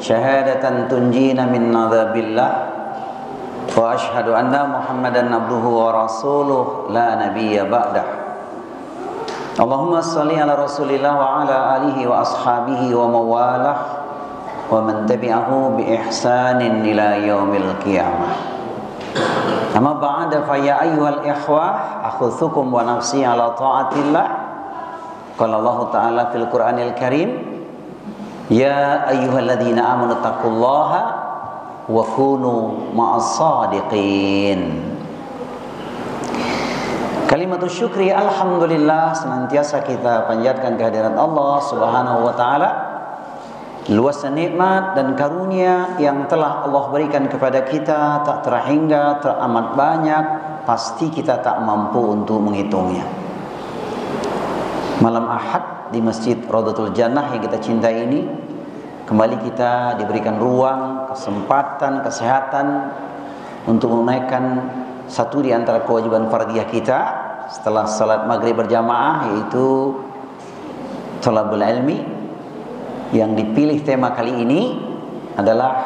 syahadatan tunjina min adzabillah wa asyhadu anna Muhammadan abduhu wa rasuluh la nabiyya ba'dah. Allahumma shalli ala Rasulillah wa ala alihi wa ashabihi wa mawalah wa man tabi'ahu bi ihsanin ila yaumil qiyamah. Amma ba'da fa ya ayyuhal ikhwah akhuthukum wa nafsi ala ta'atillah. Qala Allah Ta'ala fil Qur'anil Karim, ya ayyuhalladzina amanu taqullaha wa kunu ma'as shadiqin. Kalimatul syukri alhamdulillah, senantiasa kita panjatkan kehadiran Allah Subhanahu wa taala, luasnya nikmat dan karunia yang telah Allah berikan kepada kita tak terhingga, teramat banyak, pasti kita tak mampu untuk menghitungnya. Malam Ahad di Masjid Raudhatul Jannah yang kita cintai ini, kembali kita diberikan ruang, kesempatan, kesehatan untuk menunaikan satu di antara kewajiban fardhiyah kita setelah salat maghrib berjamaah, yaitu thalabul ilmi. Yang dipilih tema kali ini adalah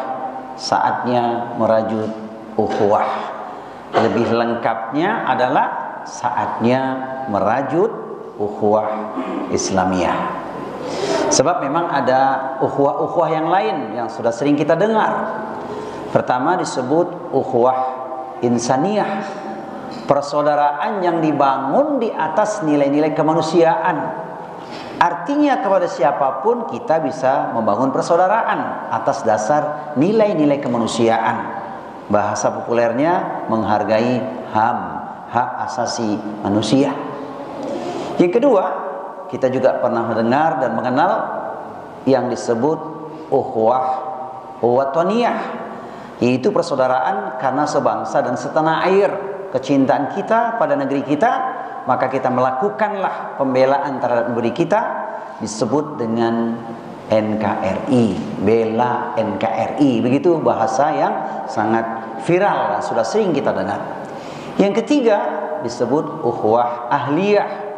saatnya merajut ukhuwah. Lebih lengkapnya adalah saatnya merajut ukhuwah Islamiyah. Sebab memang ada ukhuwah-ukhuwah yang lain yang sudah sering kita dengar. Pertama disebut ukhuwah insaniyah, persaudaraan yang dibangun di atas nilai-nilai kemanusiaan. Artinya kepada siapapun kita bisa membangun persaudaraan atas dasar nilai-nilai kemanusiaan. Bahasa populernya menghargai HAM, hak asasi manusia. Yang kedua, kita juga pernah mendengar dan mengenal yang disebut ukhuwah wataniyah, yaitu persaudaraan karena sebangsa dan setanah air, kecintaan kita pada negeri kita, maka kita melakukanlah pembelaan terhadap negeri kita, disebut dengan NKRI, bela NKRI. Begitu bahasa yang sangat viral, sudah sering kita dengar. Yang ketiga disebut ukhuwah ahliyah,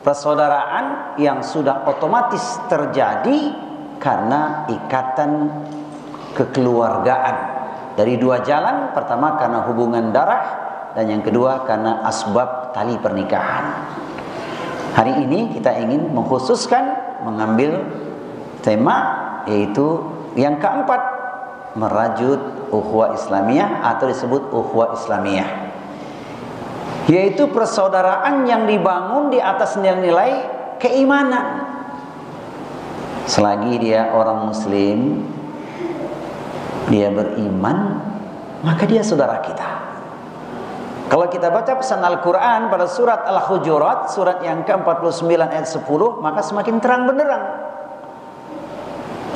persaudaraan yang sudah otomatis terjadi karena ikatan kekeluargaan dari dua jalan. Pertama karena hubungan darah, dan yang kedua karena asbab tali pernikahan. Hari ini kita ingin mengkhususkan mengambil tema, yaitu yang keempat, merajut ukhuwah Islamiyah atau disebut ukhuwah Islamiyah, yaitu persaudaraan yang dibangun di atas nilai-nilai keimanan. Selagi dia orang muslim, dia beriman, maka dia saudara kita. Kalau kita baca pesan Al-Quran pada surat Al-Hujurat, surat yang ke-49 ayat 10, maka semakin terang benderang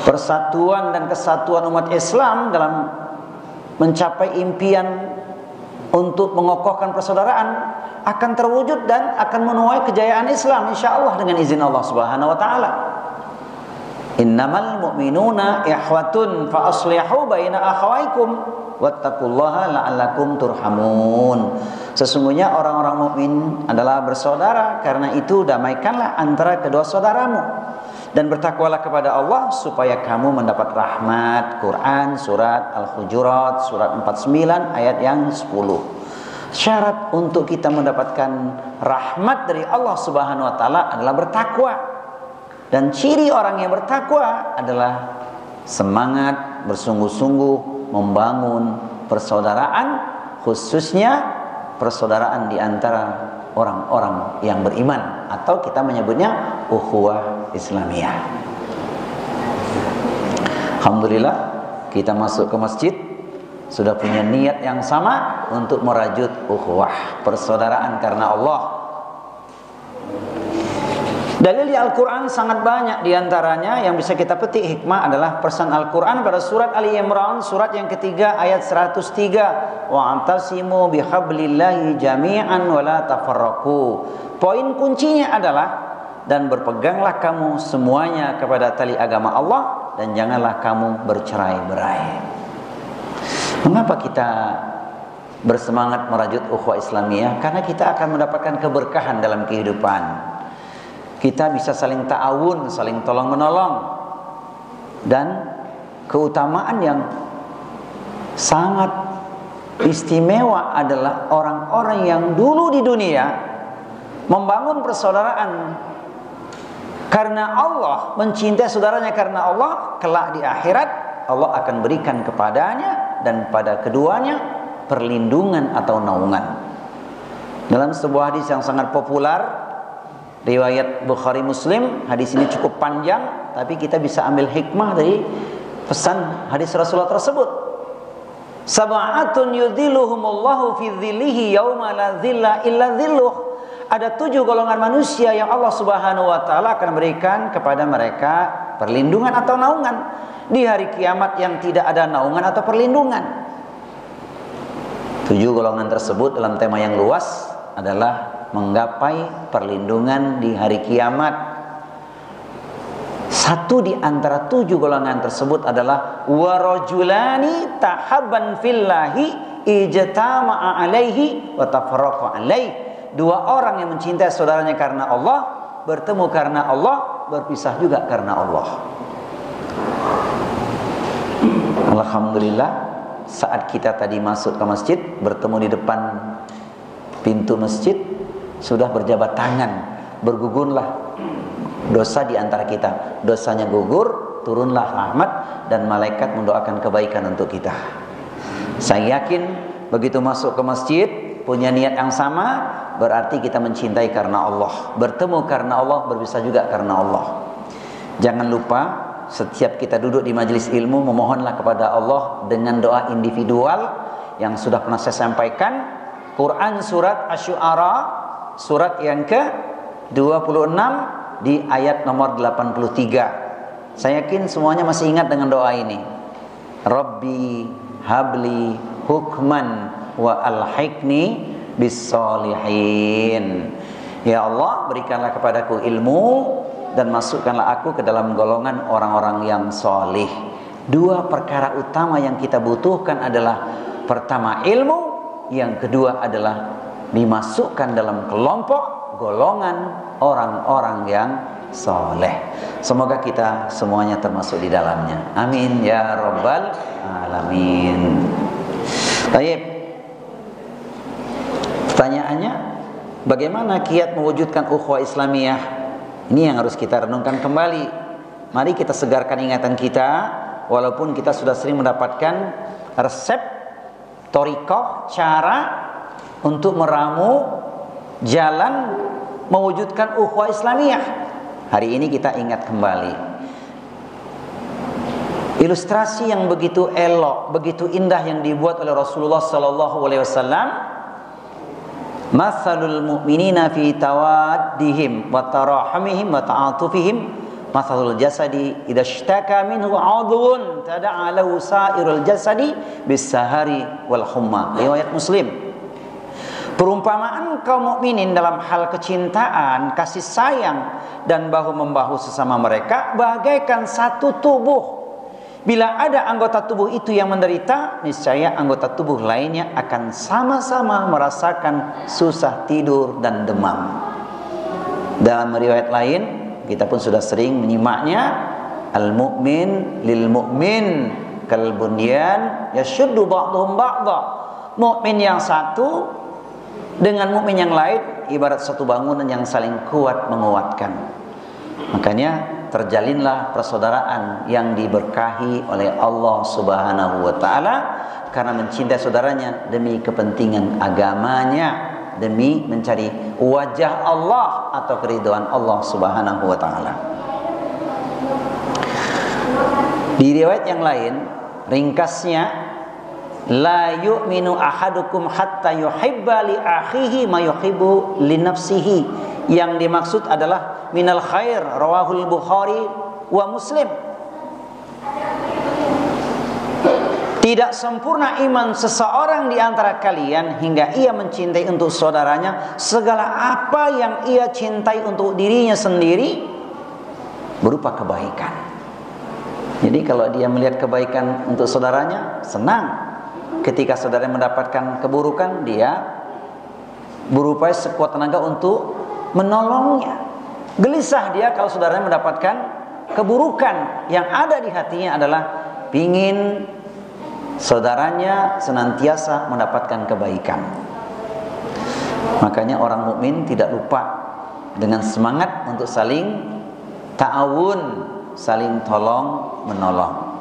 persatuan dan kesatuan umat Islam dalam mencapai impian untuk mengokohkan persaudaraan akan terwujud dan akan menuai kejayaan Islam insyaallah dengan izin Allah Subhanahu wa taala. Innamal mu'minuna ikhwatun fa aslihu baina akhawaykum wattaqullaha la'allakum turhamun. Sesungguhnya orang-orang mukmin adalah bersaudara, karena itu damaikanlah antara kedua saudaramu dan bertakwalah kepada Allah supaya kamu mendapat rahmat. Quran surat Al-Hujurat surat 49 ayat yang 10. Syarat untuk kita mendapatkan rahmat dari Allah Subhanahu wa taala adalah bertakwa. Dan ciri orang yang bertakwa adalah semangat bersungguh-sungguh membangun persaudaraan, khususnya persaudaraan di antara orang-orang yang beriman, atau kita menyebutnya ukhuwah Islamiyah. Alhamdulillah, kita masuk ke masjid sudah punya niat yang sama untuk merajut ukhuwah, persaudaraan karena Allah. Dalil di Al-Quran sangat banyak, diantaranya yang bisa kita petik hikmah adalah pesan Al-Quran pada surat Ali Imran surat yang ketiga ayat 103, wa'tasimu bihablillahi jami'an wa la tafarraqu. Poin kuncinya adalah, dan berpeganglah kamu semuanya kepada tali agama Allah, dan janganlah kamu bercerai-berai. Mengapa kita bersemangat merajut ukhuwah Islamiyah? Karena kita akan mendapatkan keberkahan dalam kehidupan. Kita bisa saling ta'awun, saling tolong menolong, dan keutamaan yang sangat istimewa adalah orang-orang yang dulu di dunia membangun persaudaraan karena Allah, mencintai saudaranya karena Allah. Kelak di akhirat Allah akan berikan kepadanya dan pada keduanya perlindungan atau naungan. Dalam sebuah hadis yang sangat populer, riwayat Bukhari Muslim, hadis ini cukup panjang, tapi kita bisa ambil hikmah dari pesan hadis Rasulullah tersebut. Sab'atun yudhilluhumullahu fi dhillihi yauma la dhilla illa dhilluh. Ada 7 golongan manusia yang Allah Subhanahu wa taala akan berikan kepada mereka perlindungan atau naungan di hari kiamat yang tidak ada naungan atau perlindungan. 7 golongan tersebut dalam tema yang luas adalah menggapai perlindungan di hari kiamat. Satu di antara 7 golongan tersebut adalah warajulani tahabban fillahi ijtama'a alaihi wa tafarraqa alaihi. 2 orang yang mencintai saudaranya karena Allah, bertemu karena Allah, berpisah juga karena Allah. Alhamdulillah, saat kita tadi masuk ke masjid, bertemu di depan pintu masjid, sudah berjabat tangan, bergugunlah dosa di antara kita. Dosanya gugur, turunlah rahmat dan malaikat mendoakan kebaikan untuk kita. Saya yakin begitu masuk ke masjid punya niat yang sama, berarti kita mencintai karena Allah, bertemu karena Allah, berpisah juga karena Allah. Jangan lupa setiap kita duduk di majelis ilmu, memohonlah kepada Allah dengan doa individual yang sudah pernah saya sampaikan. Quran surat Asy-Syu'ara, surat yang ke-26 di ayat nomor 83. Saya yakin semuanya masih ingat dengan doa ini. Rabbi habli hukman wa alhiqni bis-sholihin. Ya Allah, berikanlah kepadaku ilmu dan masukkanlah aku ke dalam golongan orang-orang yang solih. 2 perkara utama yang kita butuhkan adalah pertama ilmu, yang kedua adalah dimasukkan dalam kelompok golongan orang-orang yang soleh. Semoga kita semuanya termasuk di dalamnya. Amin ya rabbal alamin. Baik. Pertanyaannya, bagaimana kiat mewujudkan ukhuwah Islamiyah? Ini yang harus kita renungkan kembali. Mari kita segarkan ingatan kita, walaupun kita sudah sering mendapatkan resep, thoriqah, cara untuk meramu jalan mewujudkan ukhuwah Islamiyah. Hari ini kita ingat kembali ilustrasi yang begitu elok, begitu indah yang dibuat oleh Rasulullah sallallahu alaihi wasallam. Mathalul mu'minina fi tawaddihim wa tarahumihim wa ta'atufihim mathalul jasadi idza ishtaka minhu 'udhun tada'a lahu sa'irul jasadi bis-sahari wal humma. Riwayat Muslim. Perumpamaan kaum mukminin dalam hal kecintaan, kasih sayang dan bahu-membahu sesama mereka bagaikan satu tubuh. Bila ada anggota tubuh itu yang menderita, niscaya anggota tubuh lainnya akan sama-sama merasakan susah tidur dan demam. Dalam riwayat lain, kita pun sudah sering menyimaknya, al-mu'min lil mu'min kal bunyan yashuddu ba'dhum ba'dha. Mukmin yang satu dengan mukmin yang lain ibarat satu bangunan yang saling kuat menguatkan. Makanya terjalinlah persaudaraan yang diberkahi oleh Allah Subhanahu wa taala karena mencintai saudaranya demi kepentingan agamanya, demi mencari wajah Allah atau keridhaan Allah Subhanahu wa taala. Di riwayat yang lain, ringkasnya, la yu'minu ahadukum hatta yuhibba li akhihi ma yuhibbu li nafsihi. Yang dimaksud adalah minal khair, rawahul Bukhari wa Muslim. Tidak sempurna iman seseorang di antara kalian hingga ia mencintai untuk saudaranya segala apa yang ia cintai untuk dirinya sendiri berupa kebaikan. Jadi kalau dia melihat kebaikan untuk saudaranya, senang. Ketika saudaranya mendapatkan keburukan, dia berupaya sekuat tenaga untuk menolongnya. Gelisah dia kalau saudaranya mendapatkan keburukan. Yang ada di hatinya adalah pingin saudaranya senantiasa mendapatkan kebaikan. Makanya orang mukmin tidak lupa dengan semangat untuk saling ta'awun, saling tolong menolong.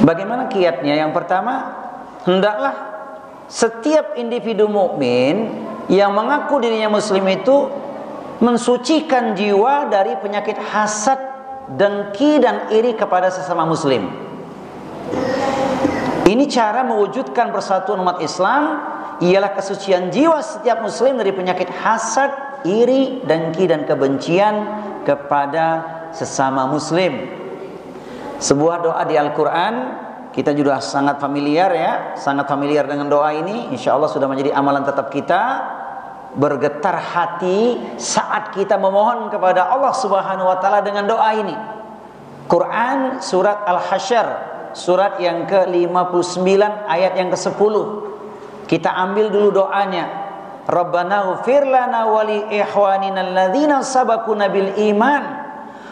Bagaimana kiatnya? Yang pertama, hendaklah setiap individu mukmin yang mengaku dirinya muslim itu mensucikan jiwa dari penyakit hasad, dengki dan iri kepada sesama muslim. Ini cara mewujudkan persatuan umat Islam, ialah kesucian jiwa setiap muslim dari penyakit hasad, iri, dengki dan kebencian kepada sesama muslim. Sebuah doa di Al-Quran, kita juga sangat familiar ya, sangat familiar dengan doa ini. Insya Allah sudah menjadi amalan tetap kita. Bergetar hati saat kita memohon kepada Allah Subhanahu wa Ta'ala dengan doa ini. Quran surat Al-Hasyr, surat yang ke-59 ayat yang ke-10. Kita ambil dulu doanya. Rabbana ighfir lana wa li ikhwanina alladzina sabaquna bil iman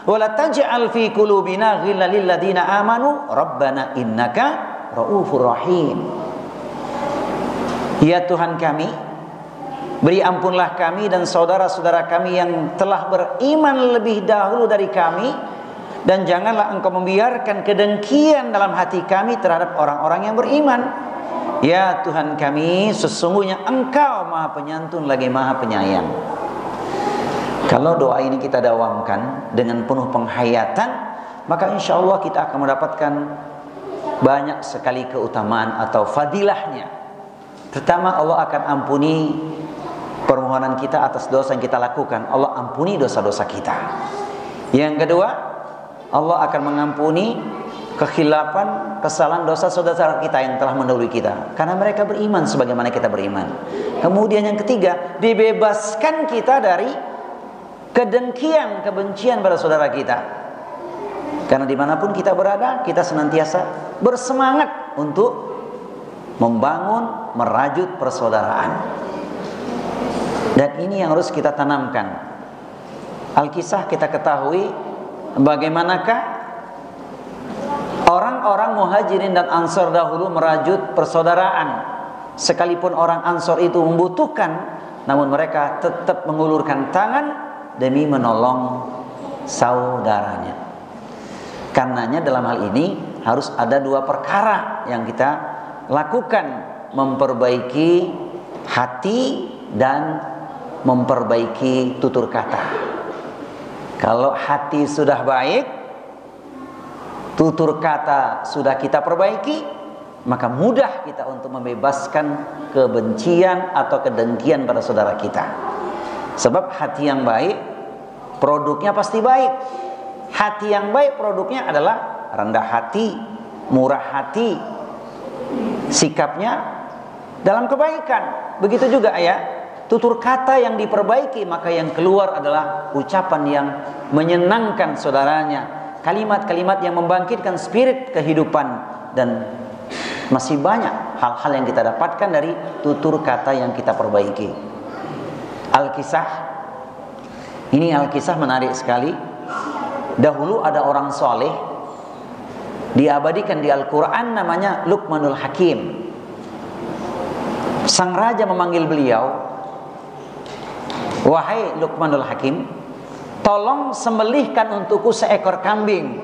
wa la taj'al fi qulubina ghillan lil ladzina amanu rabbana innaka raufur rahim. Ya Tuhan kami, beri ampunlah kami dan saudara-saudara kami yang telah beriman lebih dahulu dari kami, dan janganlah Engkau membiarkan kedengkian dalam hati kami terhadap orang-orang yang beriman. Ya Tuhan kami, sesungguhnya Engkau Maha Penyantun lagi Maha Penyayang. Kalau doa ini kita dawamkan dengan penuh penghayatan, maka insya Allah kita akan mendapatkan banyak sekali keutamaan atau fadilahnya. Pertama, Allah akan ampuni permohonan kita atas dosa yang kita lakukan. Allah ampuni dosa-dosa kita. Yang kedua, Allah akan mengampuni kekhilafan, kesalahan, dosa saudara kita yang telah mendahului kita, karena mereka beriman sebagaimana kita beriman. Kemudian yang ketiga, dibebaskan kita dari kedengkian, kebencian pada saudara kita. Karena dimanapun kita berada, kita senantiasa bersemangat untuk membangun, merajut persaudaraan. Dan ini yang harus kita tanamkan. Al-Kisah kita ketahui bagaimanakah orang-orang Muhajirin dan Ansor dahulu merajut persaudaraan. Sekalipun orang Ansor itu membutuhkan, namun mereka tetap mengulurkan tangan demi menolong saudaranya. Karenanya dalam hal ini harus ada dua perkara yang kita lakukan: memperbaiki hati dan memperbaiki tutur kata. Kalau hati sudah baik, tutur kata sudah kita perbaiki, maka mudah kita untuk membebaskan kebencian atau kedengkian pada saudara kita. Sebab hati yang baik, produknya pasti baik. Hati yang baik produknya adalah rendah hati, murah hati, sikapnya dalam kebaikan. Begitu juga ya, tutur kata yang diperbaiki, maka yang keluar adalah ucapan yang menyenangkan saudaranya, kalimat-kalimat yang membangkitkan spirit kehidupan. Dan masih banyak hal-hal yang kita dapatkan dari tutur kata yang kita perbaiki. Al-Kisah, ini Al-Kisah menarik sekali. Dahulu ada orang soleh, diabadikan di Al-Quran, namanya Luqmanul Hakim. Sang raja memanggil beliau, wahai Luqmanul Hakim, tolong sembelihkan untukku seekor kambing.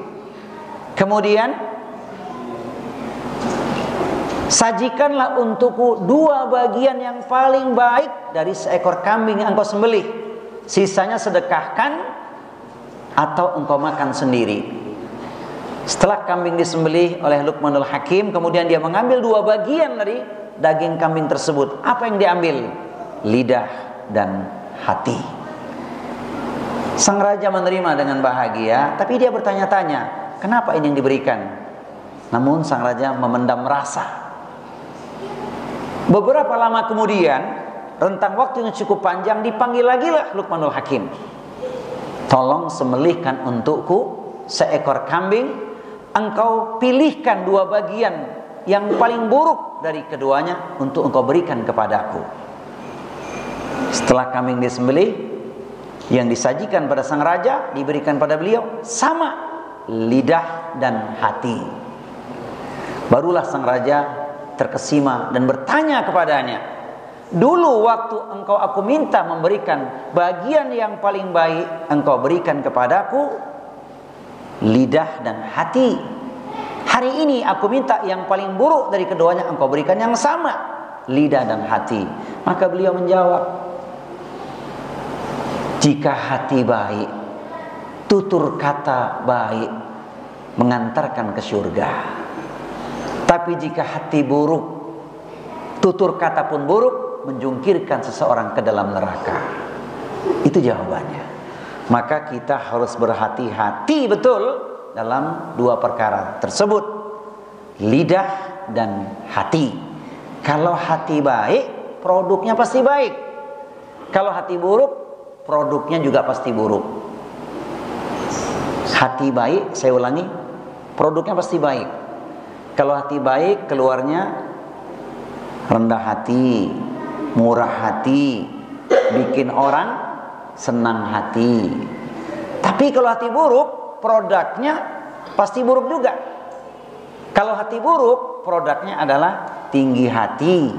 Kemudian sajikanlah untukku 2 bagian yang paling baik dari seekor kambing yang engkau sembelih. Sisanya sedekahkan atau engkau makan sendiri. Setelah kambing disembelih oleh Luqmanul Hakim, kemudian dia mengambil 2 bagian dari daging kambing tersebut. Apa yang diambil? Lidah dan hati. Sang raja menerima dengan bahagia, tapi dia bertanya-tanya, kenapa ini yang diberikan? Namun sang raja memendam rasa. Beberapa lama kemudian, rentang waktu yang cukup panjang, dipanggil lagi lah Luqmanul Hakim. Tolong sembelihkan untukku seekor kambing, engkau pilihkan 2 bagian yang paling buruk dari keduanya untuk engkau berikan kepadaku. Setelah kambing disembelih, yang disajikan pada sang raja diberikan pada beliau sama lidah dan hati. Barulah sang raja terkesima dan bertanya kepadanya, dulu waktu engkau aku minta memberikan bagian yang paling baik, engkau berikan kepadaku lidah dan hati. Hari ini aku minta yang paling buruk dari keduanya, engkau berikan yang sama, lidah dan hati. Maka beliau menjawab, jika hati baik, tutur kata baik mengantarkan ke surga. Tapi jika hati buruk, tutur kata pun buruk, menjungkirkan seseorang ke dalam neraka. Itu jawabannya. Maka kita harus berhati-hati betul dalam dua perkara tersebut, lidah dan hati. Kalau hati baik, produknya pasti baik. Kalau hati buruk, produknya juga pasti buruk. Hati baik, saya ulangi, produknya pasti baik. Kalau hati baik, keluarnya rendah hati, murah hati, bikin orang senang hati. Tapi kalau hati buruk, produknya pasti buruk juga. Kalau hati buruk, produknya adalah tinggi hati,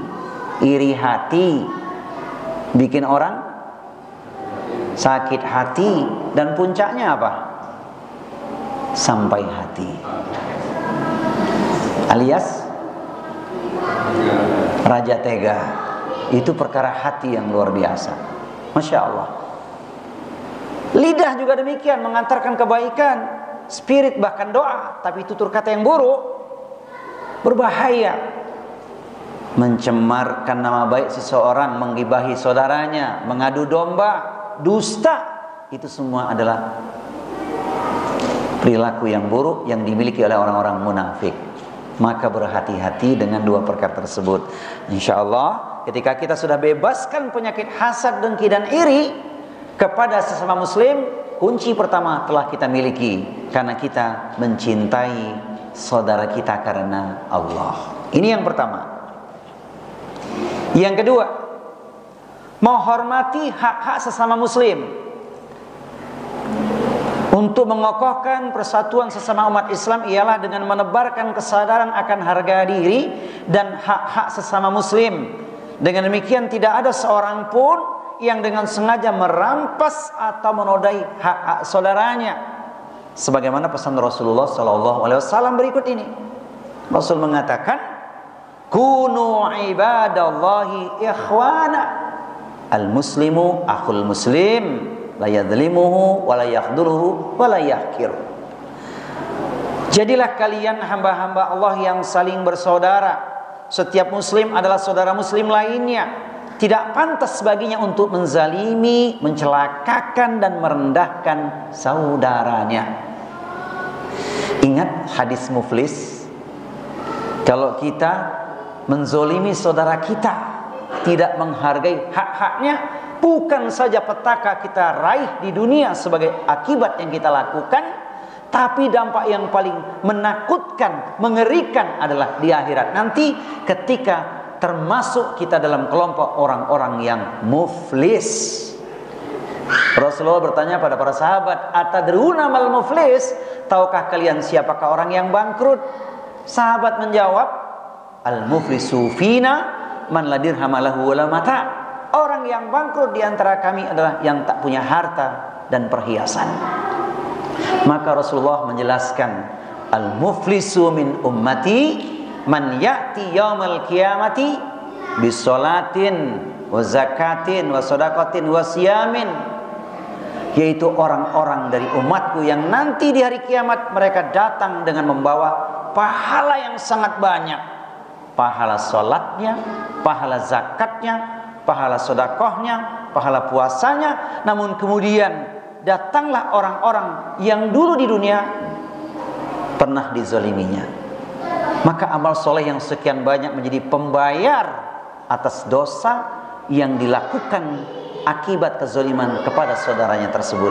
iri hati, bikin orang sakit hati, dan puncaknya apa? Sampai hati. Alias raja tega. Itu perkara hati yang luar biasa. Masya Allah. Lidah juga demikian, mengantarkan kebaikan, spirit bahkan doa. Tapi tutur kata yang buruk berbahaya, mencemarkan nama baik seseorang, menggibahi saudaranya, mengadu domba, dusta. Itu semua adalah perilaku yang buruk yang dimiliki oleh orang-orang munafik. Maka berhati-hati dengan dua perkara tersebut. Insya Allah ketika kita sudah bebaskan penyakit hasad, dengki dan iri kepada sesama muslim, kunci pertama telah kita miliki, karena kita mencintai saudara kita karena Allah. Ini yang pertama. Yang kedua, menghormati hak-hak sesama muslim. Untuk mengokohkan persatuan sesama umat Islam ialah dengan menebarkan kesadaran akan harga diri dan hak-hak sesama muslim. Dengan demikian tidak ada seorang pun yang dengan sengaja merampas atau menodai hak-hak saudaranya. Sebagaimana pesan Rasulullah SAW berikut ini. Rasul mengatakan, kunu ibadallahi ikhwana, al-muslimu akhul muslim, la yadhlimuhu wa la yakhdhuruhu wa la yahkiru. Jadilah kalian hamba-hamba Allah yang saling bersaudara. Setiap muslim adalah saudara muslim lainnya. Tidak pantas baginya untuk menzalimi, mencelakakan dan merendahkan saudaranya. Ingat hadis muflis, kalau kita menzolimi saudara kita, tidak menghargai hak-haknya, bukan saja petaka kita raih di dunia sebagai akibat yang kita lakukan, tapi dampak yang paling menakutkan, mengerikan adalah di akhirat nanti ketika termasuk kita dalam kelompok orang-orang yang muflis. Rasulullah bertanya pada para sahabat, atadruna mal muflis? Tahukah kalian siapakah orang yang bangkrut? Sahabat menjawab, al muflisu fina man la dirham lahu wala mata. Orang yang bangkrut di antara kami adalah yang tak punya harta dan perhiasan. Maka Rasulullah menjelaskan, al-muflisu min ummati man ya'ti yaumal qiyamati bisolatin wa zakatin wa sadaqatin wa siyamin. Yaitu orang-orang dari umatku yang nanti di hari kiamat mereka datang dengan membawa pahala yang sangat banyak. Pahala solatnya, pahala zakatnya, pahala sedekahnya, pahala puasanya. Namun kemudian datanglah orang-orang yang dulu di dunia pernah dizaliminya. Maka amal soleh yang sekian banyak menjadi pembayar atas dosa yang dilakukan akibat kezaliman kepada saudaranya tersebut.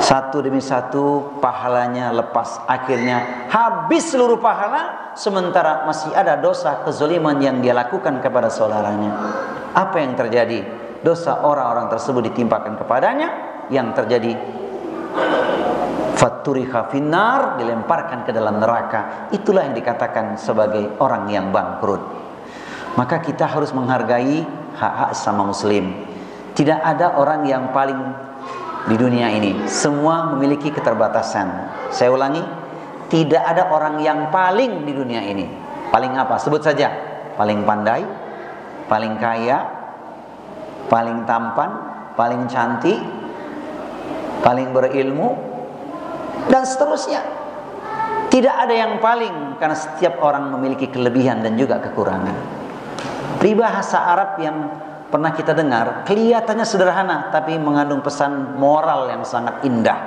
Satu demi satu pahalanya lepas, akhirnya habis seluruh pahala, sementara masih ada dosa kezaliman yang dia lakukan kepada saudaranya. Apa yang terjadi? Dosa orang-orang tersebut ditimpakan kepadanya, yang terjadi Fatturiha finnar, dilemparkan ke dalam neraka. Itulah yang dikatakan sebagai orang yang bangkrut. Maka kita harus menghargai hak-hak sama muslim. Tidak ada orang yang paling di dunia ini. Semua memiliki keterbatasan. Saya ulangi, tidak ada orang yang paling di dunia ini. Paling apa? Sebut saja. Paling pandai, paling kaya, paling tampan, paling cantik, paling berilmu, dan seterusnya. Tidak ada yang paling, karena setiap orang memiliki kelebihan dan juga kekurangan. Peribahasa Arab yang pernah kita dengar kelihatannya sederhana, tapi mengandung pesan moral yang sangat indah.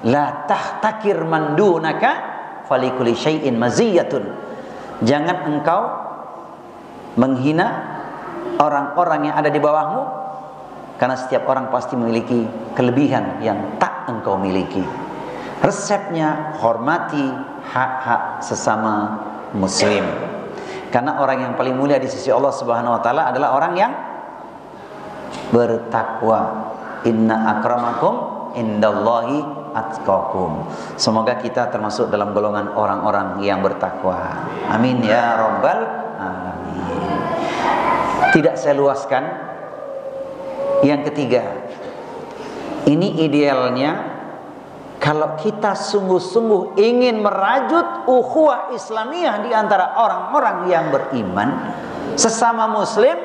La tahtakir man dunaka falikuli syai'in maziyatun. Jangan engkau menghina orang-orang yang ada di bawahmu, karena setiap orang pasti memiliki kelebihan yang tak engkau miliki. Resepnya, hormati hak-hak sesama muslim. Karena orang yang paling mulia di sisi Allah Subhanahu wa taala adalah orang yang bertakwa. Inna akramakum indallahi atqakum. Semoga kita termasuk dalam golongan orang-orang yang bertakwa. Amin ya rabbal alamin. Tidak saya luaskan. Yang ketiga, ini idealnya kalau kita sungguh-sungguh ingin merajut ukhuwah Islamiyah di antara orang-orang yang beriman sesama muslim,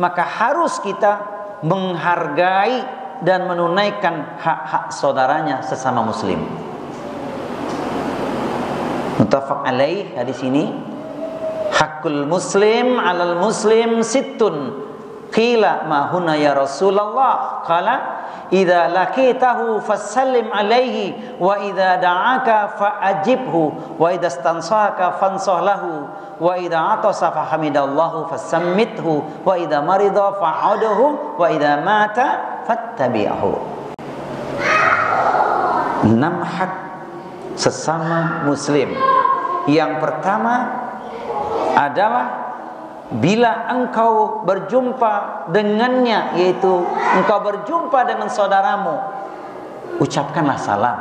maka harus kita menghargai dan menunaikan hak-hak saudaranya sesama muslim. Muttafaq alaih hadis ini, hakul muslim 'alal muslim sittun. Qila ma huna ya Rasulullah? Qala idza laqitahu fasallim alaihi wa idza da'aka fa'ajibhu wa idza stansaka fansah lahu wa idza atasa fahamidallahu fasammithu wa idza marida fa'udhu wa idza mata fattabi'hu. 6 hak sesama muslim. Yang pertama adalah bila engkau berjumpa dengannya, yaitu engkau berjumpa dengan saudaramu, ucapkanlah salam.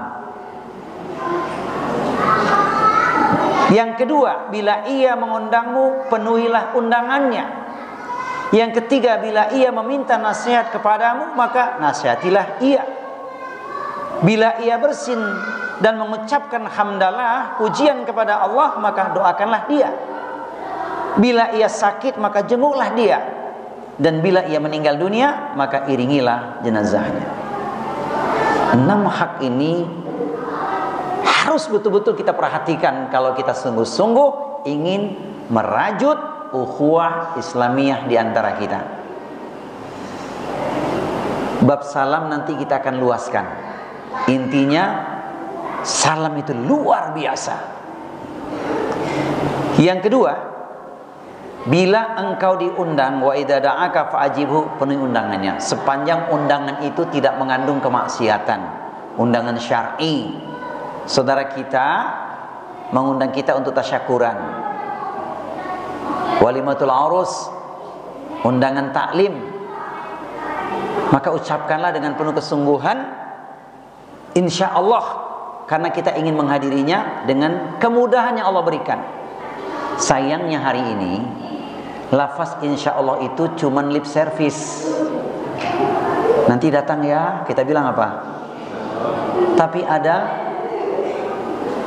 Yang kedua, bila ia mengundangmu, penuhilah undangannya. Yang ketiga, bila ia meminta nasihat kepadamu, maka nasihatilah ia. Bila ia bersin dan mengucapkan hamdalah, pujian kepada Allah, maka doakanlah dia. Bila ia sakit, maka jenguklah dia. Dan bila ia meninggal dunia, maka iringilah jenazahnya. 6 hak ini harus betul-betul kita perhatikan kalau kita sungguh-sungguh ingin merajut ukhuwah Islamiyah di antara kita. Bab salam nanti kita akan luaskan. Intinya, salam itu luar biasa. Yang kedua, bila engkau diundang, wa idza da'aka fa'ajibhu, penuhi undangannya. Sepanjang undangan itu tidak mengandung kemaksiatan, undangan syar'i. Saudara kita mengundang kita untuk tasyakuran, walimatul arus, undangan taklim, maka ucapkanlah dengan penuh kesungguhan, insya Allah, karena kita ingin menghadirinya dengan kemudahan yang Allah berikan. Sayangnya hari ini lafaz insya Allah itu cuman lip service. Nanti datang ya, kita bilang apa? Tapi ada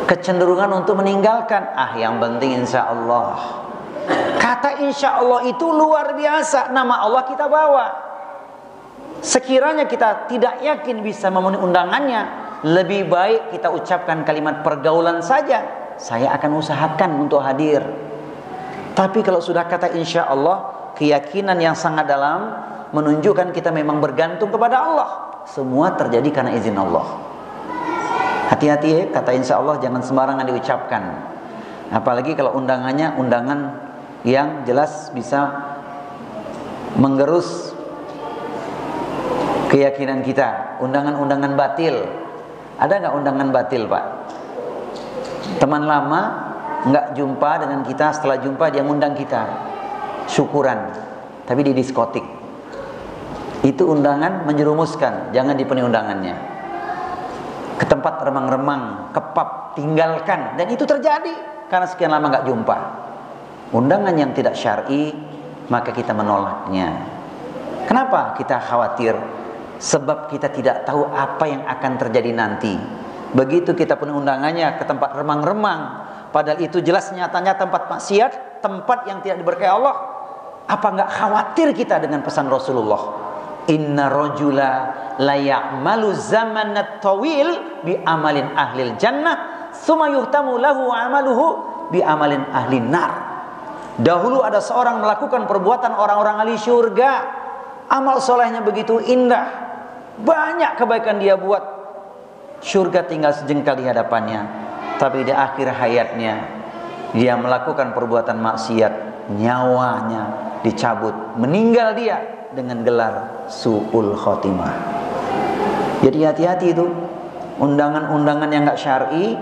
kecenderungan untuk meninggalkan. Yang penting insya Allah. Kata insya Allah itu luar biasa. Nama Allah kita bawa. Sekiranya kita tidak yakin bisa memenuhi undangannya, lebih baik kita ucapkan kalimat pergaulan saja. Saya akan usahakan untuk hadir. Tapi kalau sudah kata insya Allah, keyakinan yang sangat dalam menunjukkan kita memang bergantung kepada Allah. Semua terjadi karena izin Allah. Hati-hati ya, kata insya Allah jangan sembarangan diucapkan. Apalagi kalau undangannya undangan yang jelas bisa menggerus keyakinan kita. Undangan-undangan batil. Ada nggak undangan batil, Pak? Teman lama nggak jumpa dengan kita, setelah jumpa dia ngundang kita syukuran, tapi di diskotik. Itu undangan menjerumuskan, jangan dipenuhi undangannya. ke tempat remang-remang, ke pub, tinggalkan. Dan itu terjadi karena sekian lama nggak jumpa. Undangan yang tidak syar'i, maka kita menolaknya. Kenapa kita khawatir? Sebab kita tidak tahu apa yang akan terjadi nanti. Begitu kita pun undangannya ke tempat remang-remang, padahal itu jelas nyatanya tempat maksiat, tempat yang tidak diberkahi Allah. Apa nggak khawatir kita dengan pesan Rasulullah? Inna rajula la ya'malu zamanat tawil bi amalin ahlil jannah, tsumma yuhtamu lahu amaluhu bi amalin ahlin nar. Dahulu ada seorang melakukan perbuatan orang-orang ahli syurga, amal solehnya begitu indah, banyak kebaikan dia buat, syurga tinggal sejengkal di hadapannya. Tapi di akhir hayatnya dia melakukan perbuatan maksiat, nyawanya dicabut, meninggal dia dengan gelar su'ul khotimah. Jadi hati-hati itu undangan-undangan yang gak syar'i,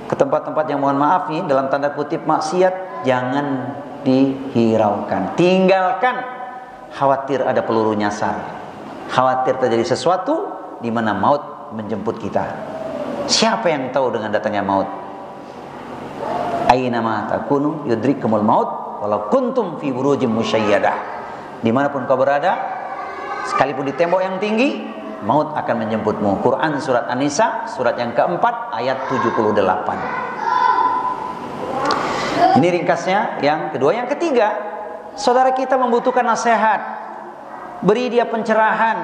ke tempat-tempat yang mohon maaf nih dalam tanda kutip maksiat, jangan dihiraukan, tinggalkan. Khawatir ada peluru nyasar, khawatir terjadi sesuatu di mana maut menjemput kita. Siapa yang tahu dengan datangnya maut? Aina ma takunu yudrikumul maut walau kuntum fi burujim musyayyadah. Dimanapun kau berada, sekalipun di tembok yang tinggi, maut akan menjemputmu. Quran surat An-Nisa surat yang keempat ayat 78. Ini ringkasnya. Yang kedua. Yang ketiga, saudara kita membutuhkan nasihat, beri dia pencerahan,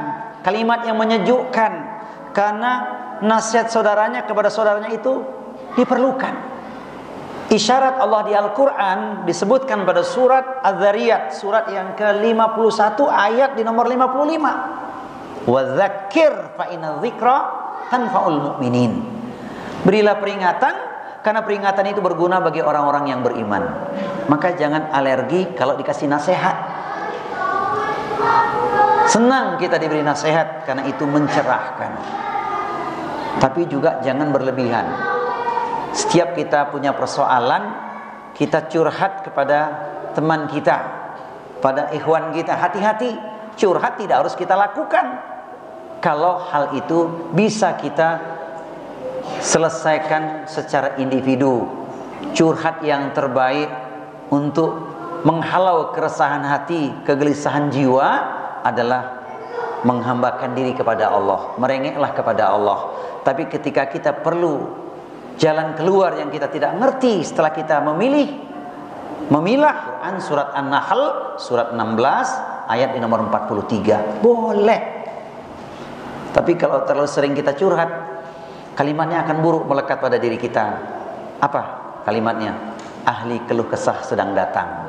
kalimat yang menyejukkan, karena nasihat saudaranya kepada saudaranya itu diperlukan. Isyarat Allah di Al-Quran disebutkan pada surat Az-Zariyat, surat yang ke-51 ayat di nomor 55. Wa dzakir fa inna dzikra tanfa'ul mu'minin. Berilah peringatan, karena peringatan itu berguna bagi orang-orang yang beriman. Maka jangan alergi kalau dikasih nasihat. Senang kita diberi nasihat karena itu mencerahkan. Tapi juga jangan berlebihan. Setiap kita punya persoalan, kita curhat kepada teman kita, pada ikhwan kita. Hati-hati, curhat tidak harus kita lakukan. Kalau hal itu bisa kita selesaikan secara individu. Curhat yang terbaik untuk menghalau keresahan hati, kegelisahan jiwa adalah menghambakan diri kepada Allah, merengeklah kepada Allah. Tapi ketika kita perlu jalan keluar yang kita tidak ngerti, setelah kita memilah Quran surat An-Nahl surat 16 ayat di nomor 43, boleh. Tapi kalau terlalu sering kita curhat, kalimatnya akan buruk melekat pada diri kita. Apa kalimatnya? Ahli keluh kesah sedang datang.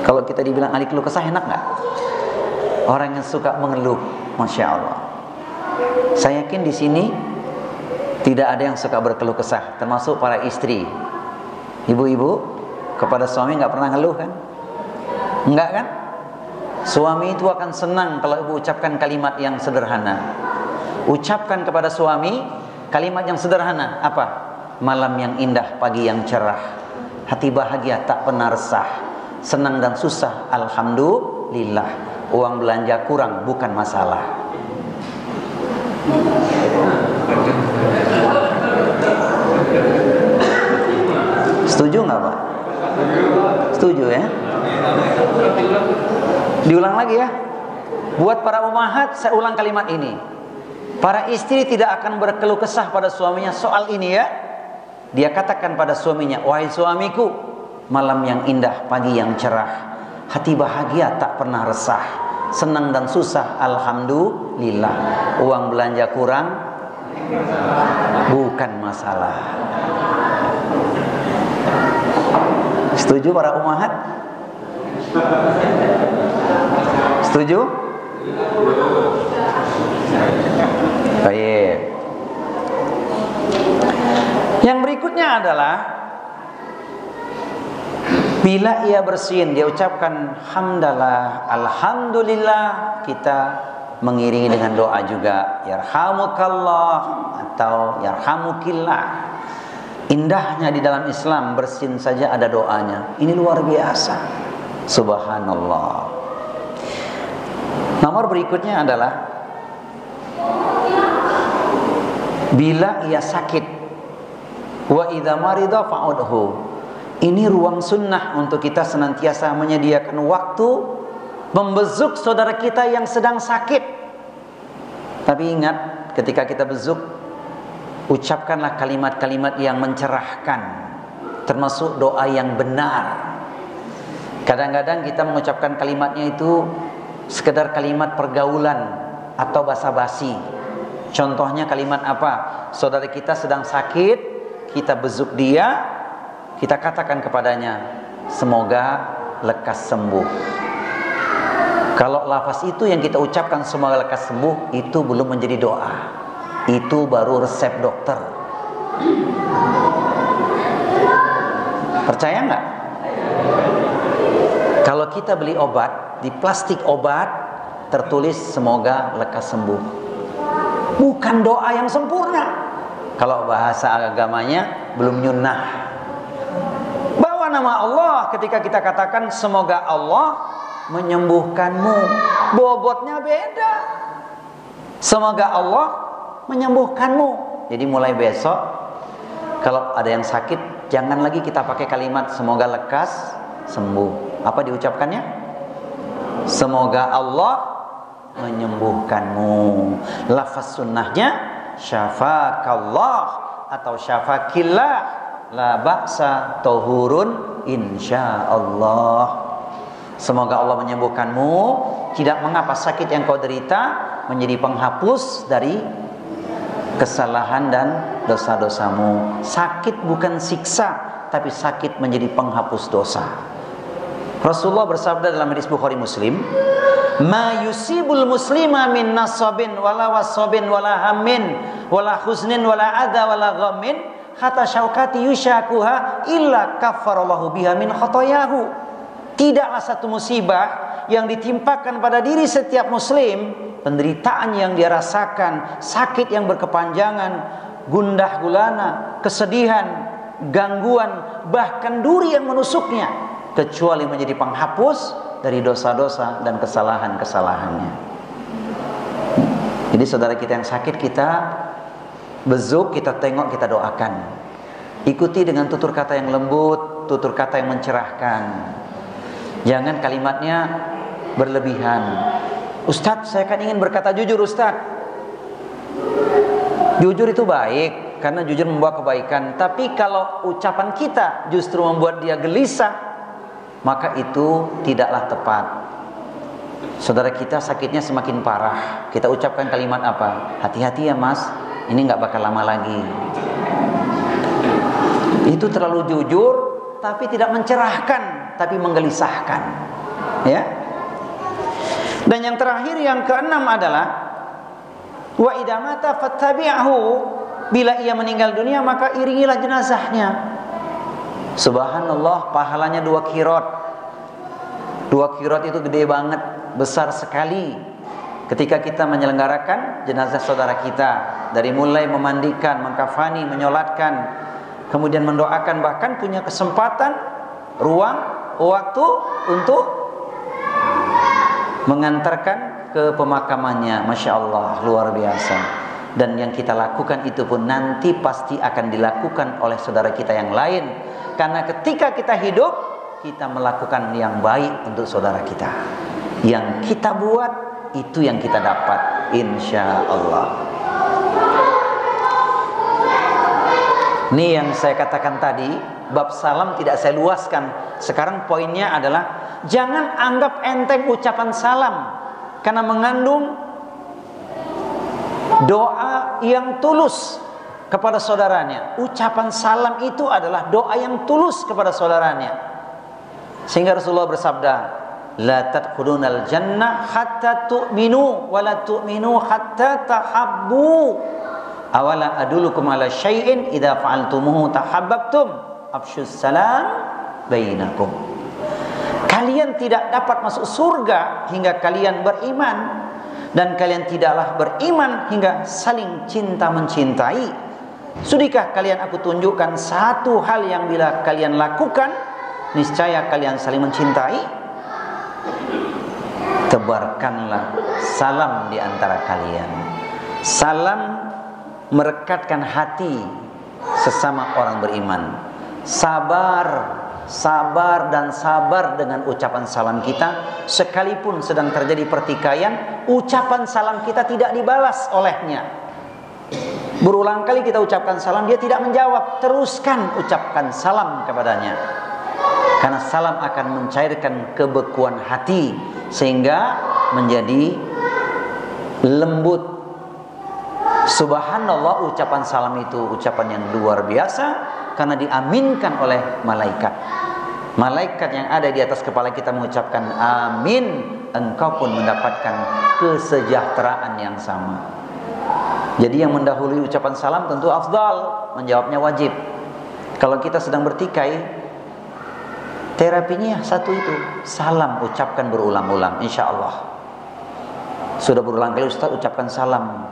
Kalau kita dibilang ahli keluh kesah, enak nggak? Orang yang suka mengeluh, masya Allah. Saya yakin di sini tidak ada yang suka berkeluh kesah, termasuk para istri. Ibu-ibu kepada suami nggak pernah ngeluh kan? Enggak kan? Suami itu akan senang kalau ibu ucapkan kalimat yang sederhana. Ucapkan kepada suami kalimat yang sederhana. Apa? Malam yang indah, pagi yang cerah, hati bahagia tak pernah resah, senang dan susah alhamdulillah, uang belanja kurang bukan masalah. Setuju nggak Pak? Setuju ya? Diulang lagi ya. Buat para ummahat, saya ulang kalimat ini. Para istri tidak akan berkeluh kesah pada suaminya soal ini ya. Dia katakan pada suaminya, wahai suamiku, malam yang indah, pagi yang cerah, hati bahagia tak pernah resah, senang dan susah alhamdulillah, uang belanja kurang bukan masalah. Setuju para ummahat? Setuju? Baik. Yang berikutnya adalah bila ia bersin, dia ucapkan hamdalah, alhamdulillah, kita mengiringi dengan doa juga, yarhamukallah atau yarhamukillah. Indahnya di dalam Islam, bersin saja ada doanya. Ini luar biasa. Subhanallah. Nomor berikutnya adalah bila ia sakit. Wa idza marida fa'udhu. Ini ruang sunnah untuk kita senantiasa menyediakan waktu membezuk saudara kita yang sedang sakit. Tapi ingat, ketika kita bezuk, ucapkanlah kalimat-kalimat yang mencerahkan, termasuk doa yang benar. Kadang-kadang kita mengucapkan kalimatnya itu sekedar kalimat pergaulan atau basa-basi. Contohnya kalimat apa? Saudara kita sedang sakit, kita bezuk dia, kita katakan kepadanya, semoga lekas sembuh. Kalau lafaz itu yang kita ucapkan, semoga lekas sembuh, itu belum menjadi doa. Itu baru resep dokter. Percaya nggak? Kalau kita beli obat, di plastik obat tertulis semoga lekas sembuh. Bukan doa yang sempurna. Kalau bahasa agamanya belum nyunnah. Bawa nama Allah ketika kita katakan semoga Allah menyembuhkanmu. Bobotnya beda. Semoga Allah menyembuhkanmu. Jadi mulai besok kalau ada yang sakit, jangan lagi kita pakai kalimat semoga lekas sembuh. Apa diucapkannya? Semoga Allah menyembuhkanmu. Lafaz sunnahnya syafakallah atau syafakillah, la ba'sa tahurun insyaallah. Semoga Allah menyembuhkanmu. Tidak mengapa sakit yang kau derita menjadi penghapus dari kesalahan dan dosa-dosamu. Sakit bukan siksa, tapi sakit menjadi penghapus dosa. Rasulullah bersabda dalam hadis Bukhari Muslim, "Ma yusibul muslima min nasabin wala wasabin wala hammin wala huznin wala adha wala ghammin hatta syaukati yushakuha illa kaffarallahu biha min khotoyahu." Tidaklah satu musibah yang ditimpakan pada diri setiap muslim, penderitaan yang dia rasakan, sakit yang berkepanjangan, gundah gulana, kesedihan, gangguan, bahkan duri yang menusuknya, kecuali menjadi penghapus dari dosa-dosa dan kesalahan-kesalahannya. Jadi saudara kita yang sakit, kita bezuk, kita tengok, kita doakan. Ikuti dengan tutur kata yang lembut, tutur kata yang mencerahkan. Jangan kalimatnya berlebihan. Ustadz, saya kan ingin berkata jujur Ustadz. Jujur itu baik, karena jujur membawa kebaikan. Tapi kalau ucapan kita justru membuat dia gelisah, maka itu tidaklah tepat. Saudara kita sakitnya semakin parah, kita ucapkan kalimat apa? Hati-hati ya mas, ini gak bakal lama lagi. Itu terlalu jujur, tapi tidak mencerahkan, tapi menggelisahkan. Ya. Dan yang terakhir, yang keenam adalah wa idza mata fattabi'hu, bila ia meninggal dunia maka iringilah jenazahnya. Subhanallah, pahalanya 2 qirot. 2 qirot itu gede banget, besar sekali. Ketika kita menyelenggarakan jenazah saudara kita, dari mulai memandikan, mengkafani, menyolatkan, kemudian mendoakan, bahkan punya kesempatan, ruang, waktu untuk mengantarkan ke pemakamannya. Masya Allah, luar biasa. Dan yang kita lakukan itu pun nanti pasti akan dilakukan oleh saudara kita yang lain. Karena ketika kita hidup, kita melakukan yang baik untuk saudara kita. Yang kita buat, itu yang kita dapat, insya Allah. Ini yang saya katakan tadi, bab salam tidak saya luaskan. Sekarang poinnya adalah, jangan anggap enteng ucapan salam, karena mengandung doa yang tulus kepada saudaranya. Ucapan salam itu adalah doa yang tulus kepada saudaranya. Sehingga Rasulullah bersabda, la tadkhulunal jannah hatta tu'minu wa la tu'minu hatta tahabbu. Awala adulukum ala syai'in idza fa'altumuhu tahabbabtum afsyus salam bainakum. Kalian tidak dapat masuk surga hingga kalian beriman, dan kalian tidaklah beriman hingga saling cinta mencintai. Sudahkah kalian aku tunjukkan satu hal yang bila kalian lakukan, niscaya kalian saling mencintai? Tebarkanlah salam di antara kalian. Salam merekatkan hati sesama orang beriman. Sabar dan sabar dengan ucapan salam kita. Sekalipun sedang terjadi pertikaian, ucapan salam kita tidak dibalas olehnya. Berulang kali kita ucapkan salam, dia tidak menjawab, teruskan ucapkan salam kepadanya. Karena salam akan mencairkan kebekuan hati sehingga menjadi lembut. Subhanallah, ucapan salam itu ucapan yang luar biasa karena diaminkan oleh malaikat. Malaikat yang ada di atas kepala kita mengucapkan amin, engkau pun mendapatkan kesejahteraan yang sama. Jadi yang mendahului ucapan salam tentu afdal, menjawabnya wajib. Kalau kita sedang bertikai, terapinya satu itu, salam ucapkan berulang-ulang, insya Allah. Sudah berulang kali Ustaz ucapkan salam,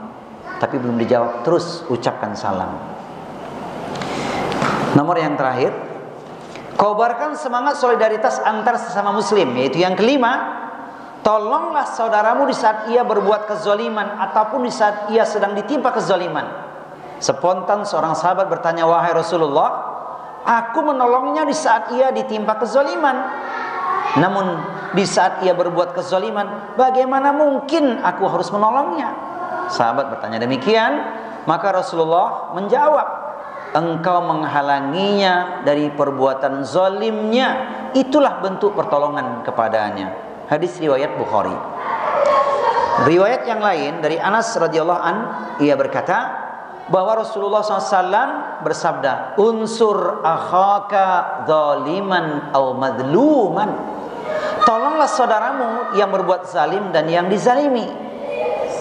tapi belum dijawab, terus ucapkan salam. Nomor yang terakhir, kobarkan semangat solidaritas antar sesama muslim, yaitu yang kelima, tolonglah saudaramu di saat ia berbuat kezaliman ataupun di saat ia sedang ditimpa kezaliman. Spontan seorang sahabat bertanya, wahai Rasulullah, aku menolongnya di saat ia ditimpa kezaliman. Namun di saat ia berbuat kezaliman, bagaimana mungkin aku harus menolongnya? Sahabat bertanya demikian, maka Rasulullah menjawab, engkau menghalanginya dari perbuatan zalimnya, itulah bentuk pertolongan kepadanya. Hadis riwayat Bukhari. Riwayat yang lain dari Anas radhiyallahu an, ia berkata bahwa Rasulullah SAW bersabda, unsur akhaka zaliman au madluman, tolonglah saudaramu yang berbuat zalim dan yang dizalimi.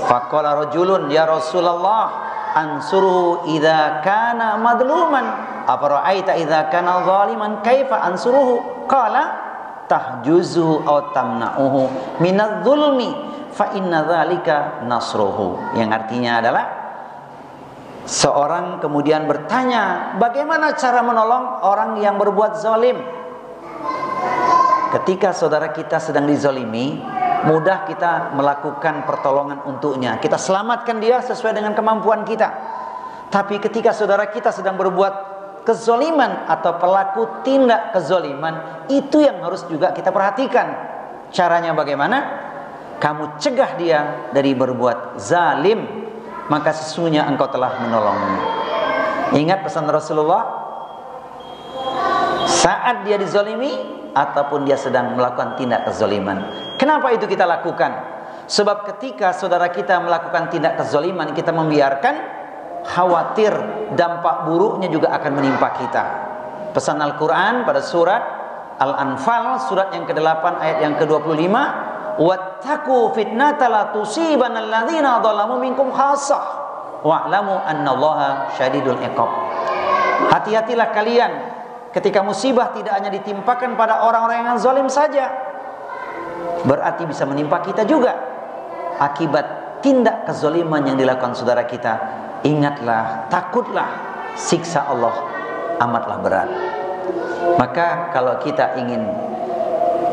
Faqala rajulun, ya Rasulullah, ansuruhu idza kana madluman, afara'aita idza kana zaliman kaifa ansuruhu? Qala tahjuzuhu aw tamna'uhu minadh-dhulmi fa inna dzalika nasruhu. Yang artinya adalah seorang kemudian bertanya, bagaimana cara menolong orang yang berbuat zalim? Ketika saudara kita sedang dizalimi, mudah kita melakukan pertolongan untuknya, kita selamatkan dia sesuai dengan kemampuan kita. Tapi ketika saudara kita sedang berbuat kezaliman atau pelaku tindak kezaliman, itu yang harus juga kita perhatikan. Caranya bagaimana? Kamu cegah dia dari berbuat zalim, maka sesungguhnya engkau telah menolongnya. Ingat pesan Rasulullah, saat dia dizalimi ataupun dia sedang melakukan tindak kezaliman. Kenapa itu kita lakukan? Sebab ketika saudara kita melakukan tindak kezaliman, kita membiarkan, khawatir dampak buruknya juga akan menimpa kita. Pesan Al-Quran pada surat Al-Anfal, surat yang ke-8 ayat yang ke-25, wattaqu fitnata la tusibanna alladzina dzalamu minkum khassah wa'lamu annallaha syadidul iqab. Hati-hatilah kalian ketika musibah tidak hanya ditimpakan pada orang-orang yang zalim saja, berarti bisa menimpa kita juga akibat tindak kezaliman yang dilakukan saudara kita. Ingatlah, takutlah, siksa Allah amatlah berat. Maka kalau kita ingin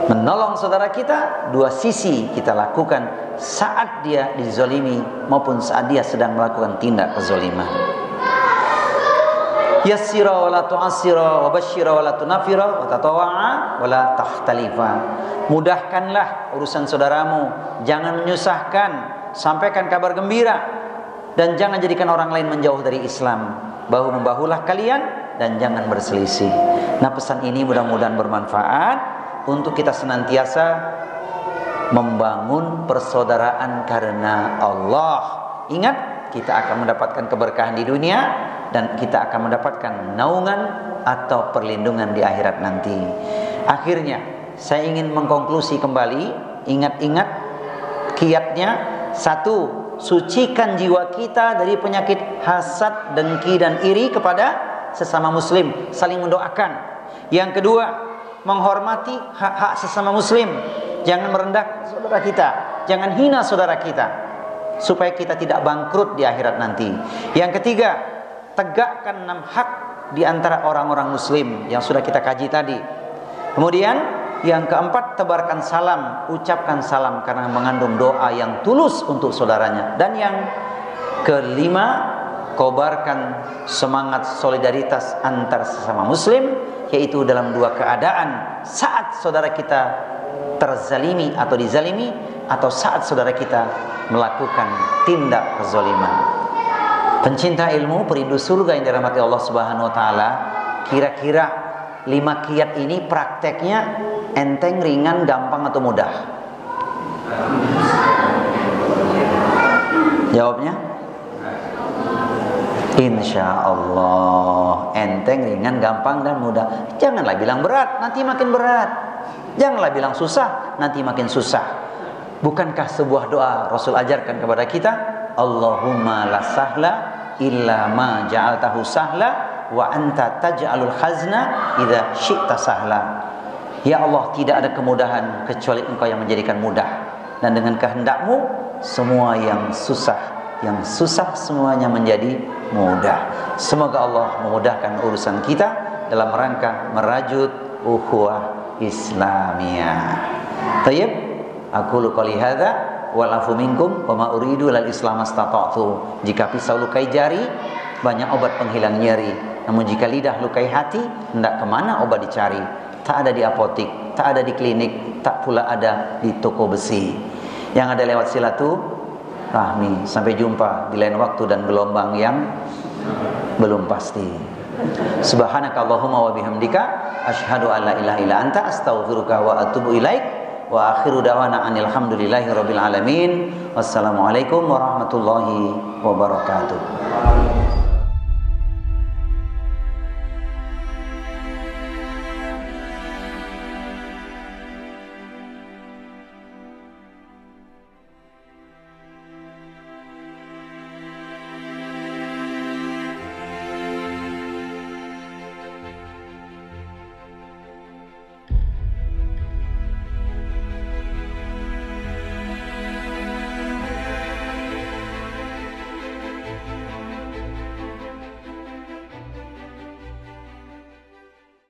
menolong saudara kita, dua sisi kita lakukan saat dia dizalimi maupun saat dia sedang melakukan tindak kezaliman. Yassira wa la tu'assira wa basyira wa la tunafira wa tatawa'a wa la takhtalifa. Mudahkanlah urusan saudaramu, jangan menyusahkan, sampaikan kabar gembira, dan jangan jadikan orang lain menjauh dari Islam. Bahu-membahulah kalian dan jangan berselisih. Nah, pesan ini mudah-mudahan bermanfaat untuk kita senantiasa membangun persaudaraan karena Allah. Ingat, kita akan mendapatkan keberkahan di dunia dan kita akan mendapatkan naungan atau perlindungan di akhirat nanti. Akhirnya, saya ingin mengkonklusi kembali, ingat-ingat kiatnya. Satu, sucikan jiwa kita dari penyakit hasad, dengki dan iri kepada sesama muslim, saling mendoakan. Yang kedua, menghormati hak-hak sesama muslim, jangan merendahkan saudara kita, jangan hina saudara kita, supaya kita tidak bangkrut di akhirat nanti. Yang ketiga, tegakkan 6 hak di antara orang-orang muslim yang sudah kita kaji tadi. Kemudian yang keempat, tebarkan salam, ucapkan salam karena mengandung doa yang tulus untuk saudaranya. Dan yang kelima, kobarkan semangat solidaritas antar sesama muslim, yaitu dalam dua keadaan: saat saudara kita terzalimi atau dizalimi, atau saat saudara kita melakukan tindak kezaliman. Pencinta ilmu, perindu surga yang dirahmati Allah Subhanahu wa taala, kira-kira 5 kiat ini prakteknya enteng, ringan, gampang atau mudah? Jawabnya insya Allah enteng, ringan, gampang, dan mudah. Janganlah bilang berat, nanti makin berat. Janganlah bilang susah, nanti makin susah. Bukankah sebuah doa Rasul ajarkan kepada kita? Allahumma la sahla illa ma ja'altahu sahla wa anta taj'alul hazna idza syi'ta sahla. Ya Allah, tidak ada kemudahan kecuali Engkau yang menjadikan mudah, dan dengan kehendakmu semua yang susah semuanya menjadi mudah. Semoga Allah memudahkan urusan kita dalam rangka merajut ukhuwah Islamiyah. Tayyib, aku qouli hadza wal afu minkum wa ma uridu lal islam astata'tu. Jika pisau lukai jari, banyak obat penghilang nyeri. Namun jika lidah lukai hati, hendak kemana obat dicari? Tak ada di apotik, tak ada di klinik, tak pula ada di toko besi. Yang ada lewat silaturahmi. Sampai jumpa di lain waktu dan gelombang yang belum pasti. Subhanakallahumma wa bihamdika asyhadu an la ilaha illa anta astaghfiruka wa atubu ilaik. Wa akhiru da'wana anil hamdulillahi rabbil alamin. Wassalamualaikum warahmatullahi wabarakatuh.